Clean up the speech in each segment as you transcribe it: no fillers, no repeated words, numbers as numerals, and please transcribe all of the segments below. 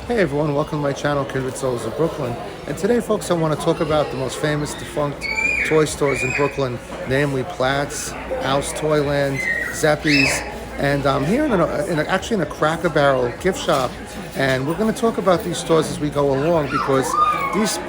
Hey everyone, welcome to my channel, Kindred Souls of Brooklyn. And today, folks, I want to talk about the most famous defunct toy stores in Brooklyn, namely Platt's, House Toyland, Seppe's, and I'm here actually in a Cracker Barrel gift shop. And we're going to talk about these stores as we go along because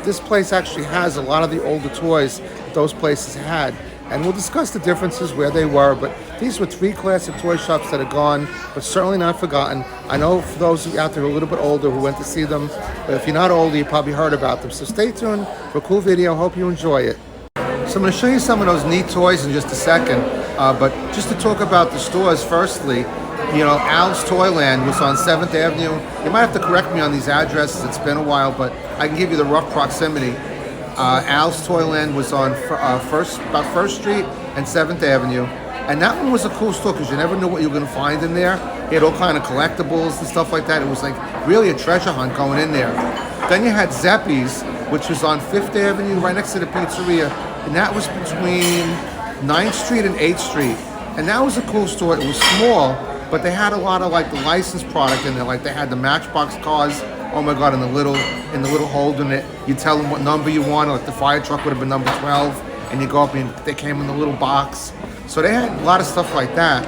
this place actually has a lot of the older toys that those places had. And we'll discuss the differences where they were, but these were three classic toy shops that are gone, but certainly not forgotten. I know for those of you out there who are a little bit older who went to see them, but if you're not older, you probably heard about them. So stay tuned for a cool video. Hope you enjoy it. So I'm going to show you some of those neat toys in just a second, but just to talk about the stores firstly, you know, Al's Toyland was on 7th Avenue. You might have to correct me on these addresses. It's been a while, but I can give you the rough proximity. Al's Toyland was on about 1st Street and 7th Avenue. And that one was a cool store because you never knew what you were going to find in there. He had all kind of collectibles and stuff like that. It was like really a treasure hunt going in there. Then you had Seppe's, which was on 5th Avenue, right next to the pizzeria. And that was between 9th Street and 8th Street. And that was a cool store. It was small, but they had a lot of like the licensed product in there. Like they had the Matchbox cars. Oh my God, in the little hold in it, you tell them what number you want. Like the fire truck would have been number 12, and you go up and they came in the little box. So they had a lot of stuff like that.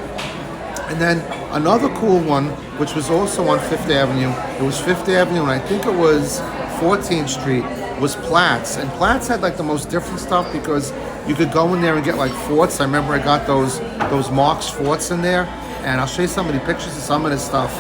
And then another cool one, which was also on 5th Avenue. It was 5th Avenue, and I think it was 14th Street, was Platt's. And Platt's had like the most different stuff because you could go in there and get like forts. I remember I got those Mark's forts in there, and I'll show you some of the pictures of some of this stuff.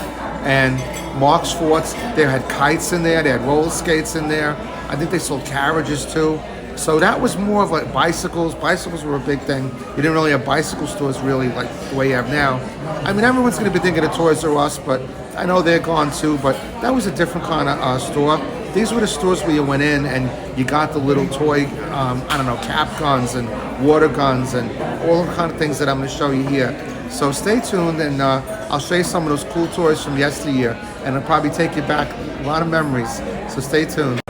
And Mark's forts, they had kites in there, they had roller skates in there. I think they sold carriages too. So that was more of like bicycles. Bicycles were a big thing. You didn't really have bicycle stores really like the way you have now. I mean, everyone's going to be thinking of Toys R Us, but I know they're gone too, but that was a different kind of store. These were the stores where you went in and you got the little toy, I don't know, cap guns and water guns and all the kind of things that I'm going to show you here. So stay tuned, and I'll show you some of those cool toys from yesteryear, and it'll probably take you back a lot of memories. So stay tuned.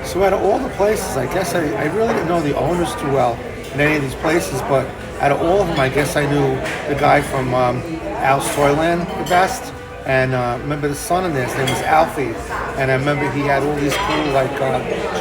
So out of all the places, I guess I really didn't know the owners too well in any of these places, but out of all of them, I guess I knew the guy from Al's Toyland the best. And remember the son in there, his name was Alfie, and I remember he had all these cool like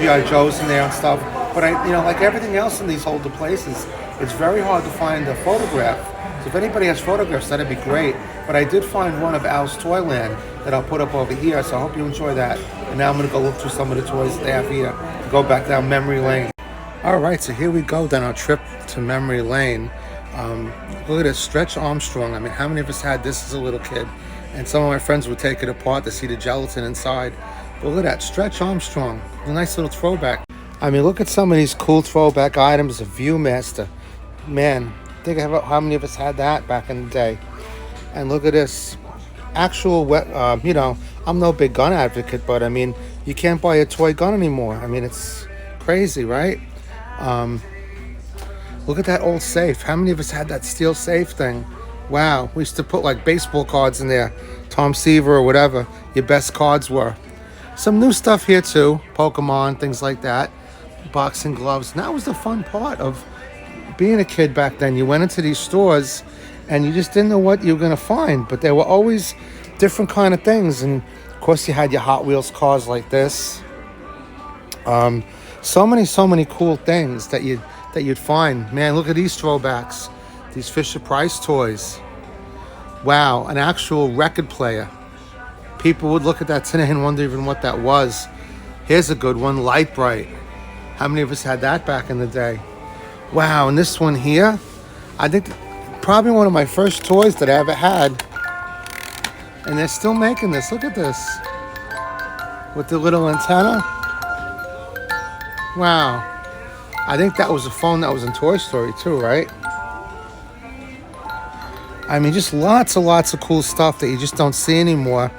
G.I. Joes in there and stuff. But like everything else in these older places, it's very hard to find a photograph. So if anybody has photographs, that'd be great. But I did find one of Al's Toyland that I'll put up over here, so I hope you enjoy that. And now I'm going to go look through some of the toys that they have here to go back down memory lane. All right, so here we go down our trip to memory lane. Look at this, Stretch Armstrong. I mean, how many of us had this as a little kid? And some of my friends would take it apart to see the gelatin inside. But look at that, Stretch Armstrong. A nice little throwback. I mean, look at some of these cool throwback items. A Viewmaster. Man, think about how many of us had that back in the day. And look at this. Actual, I'm no big gun advocate, but I mean, you can't buy a toy gun anymore. I mean, it's crazy, right? Look at that old safe. How many of us had that steel safe thing? Wow, we used to put like baseball cards in there. Tom Seaver or whatever your best cards were. Some new stuff here too. Pokemon, things like that. Boxing gloves. And that was the fun part of being a kid back then. You went into these stores and you just didn't know what you were going to find. But there were always different kind of things. And of course you had your Hot Wheels cars like this. So many cool things that you'd find. Man, look at these throwbacks. These Fisher-Price toys. Wow, an actual record player. People would look at that today and wonder even what that was. Here's a good one, Light Bright. How many of us had that back in the day? Wow, and this one here, I think probably one of my first toys that I ever had. And they're still making this. Look at this. With the little antenna. Wow. I think that was a phone that was in Toy Story too, right? I mean, just lots of cool stuff that you just don't see anymore.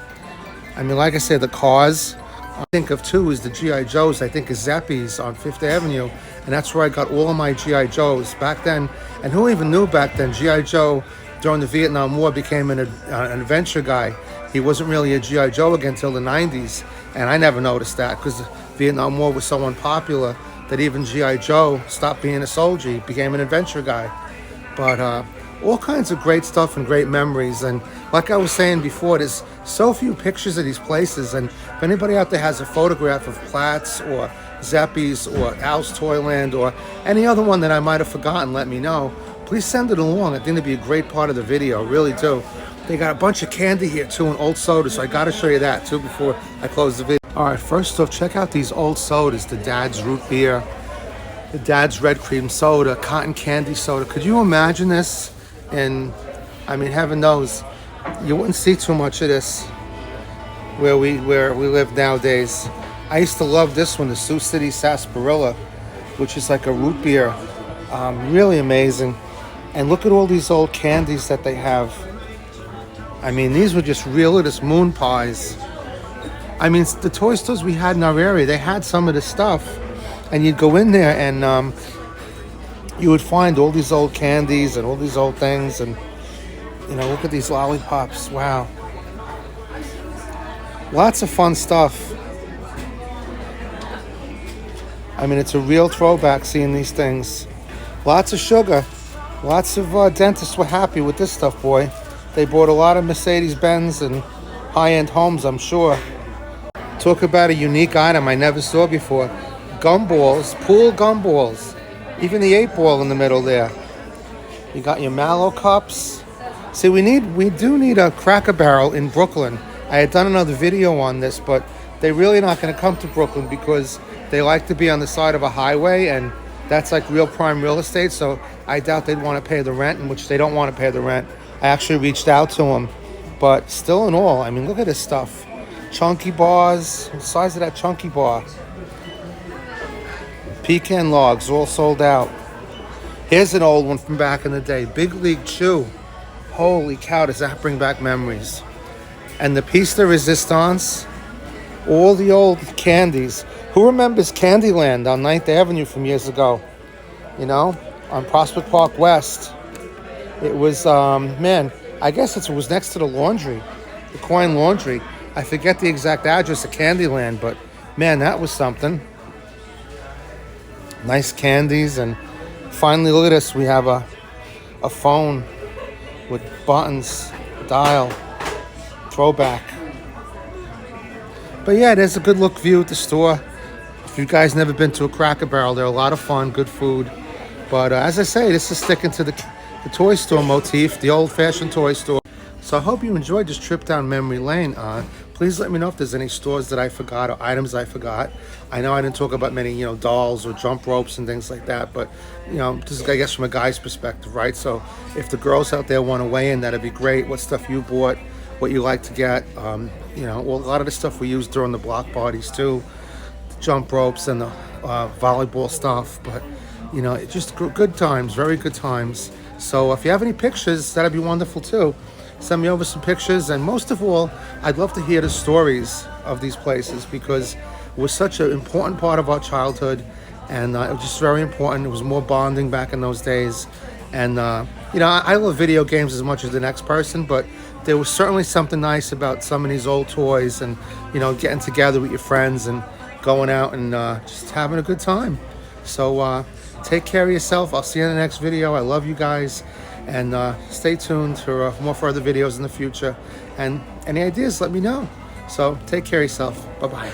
I mean, like I said, the cars. I think of too is the G.I. Joes. I think of Seppe's on 5th Avenue. And that's where I got all of my G.I. Joes back then. And who even knew back then, G.I. Joe during the Vietnam War became an adventure guy. He wasn't really a G.I. Joe again until the 90s. And I never noticed that because the Vietnam War was so unpopular that even G.I. Joe stopped being a soldier. He became an adventure guy. But all kinds of great stuff and great memories. And like I was saying before, there's So few pictures of these places, and if anybody out there has a photograph of Platt's or Zeppe's or Al's Toyland or any other one that I might have forgotten, let me know. Please send it along. I think it'd be a great part of the video, really do. They got a bunch of candy here too and old sodas, so I gotta show you that too before I close the video. All right, first off, check out these old sodas. The Dad's root beer, the Dad's red cream soda, cotton candy soda. Could you imagine this? And I mean, heaven knows, you wouldn't see too much of this where we live nowadays. I used to love this one, the Sioux City Sarsaparilla, which is like a root beer. Really amazing. And look at all these old candies that they have. I mean, these were just realest moon pies. I mean, the toy stores we had in our area, they had some of this stuff. And you'd go in there and you would find all these old candies and all these old things. And, you know, look at these lollipops. Wow. Lots of fun stuff. I mean, it's a real throwback seeing these things. Lots of sugar. Lots of dentists were happy with this stuff, boy. They bought a lot of Mercedes-Benz and high-end homes, I'm sure. Talk about a unique item I never saw before. Gumballs, pool gumballs. Even the 8-ball in the middle there. You got your Mallow cups. See, we do need a Cracker Barrel in Brooklyn. I had done another video on this, but they're really not going to come to Brooklyn because they like to be on the side of a highway, and that's like real prime real estate, so I doubt they'd want to pay the rent, in which they don't want to pay the rent. I actually reached out to them, but still in all, I mean, look at this stuff. Chunky bars, the size of that chunky bar. Pecan logs, all sold out. Here's an old one from back in the day, Big League Chew. Holy cow, does that bring back memories. And the piece de resistance, all the old candies. Who remembers Candyland on 9th Avenue from years ago? You know, on Prospect Park West. It was, man, I guess it was next to the laundry, the Coin Laundry. I forget the exact address of Candyland, but man, that was something. Nice candies, and finally, look at this. We have a phone with buttons, dial, throwback. But yeah, there's a good look view at the store. If you guys never been to a Cracker Barrel, they're a lot of fun, good food. But as I say, this is sticking to the toy store motif, the old-fashioned toy store. So I hope you enjoyed this trip down memory lane. Please let me know if there's any stores that I forgot or items I forgot. I know I didn't talk about many, you know, dolls or jump ropes and things like that, but, you know, this is, I guess, from a guy's perspective, right? So if the girls out there want to weigh in, that'd be great. What stuff you bought, what you like to get. You know, well, a lot of the stuff we used during the block parties too, the jump ropes and the volleyball stuff. But, you know, just good times, very good times. So if you have any pictures, that'd be wonderful too. Send me over some pictures, and most of all, I'd love to hear the stories of these places because it was such an important part of our childhood, and it was just very important. It was more bonding back in those days, and you know, I love video games as much as the next person, but there was certainly something nice about some of these old toys, and you know, getting together with your friends and going out and just having a good time. So take care of yourself. I'll see you in the next video. I love you guys. And stay tuned for more further videos in the future. And any ideas, let me know. So take care of yourself. Bye-bye.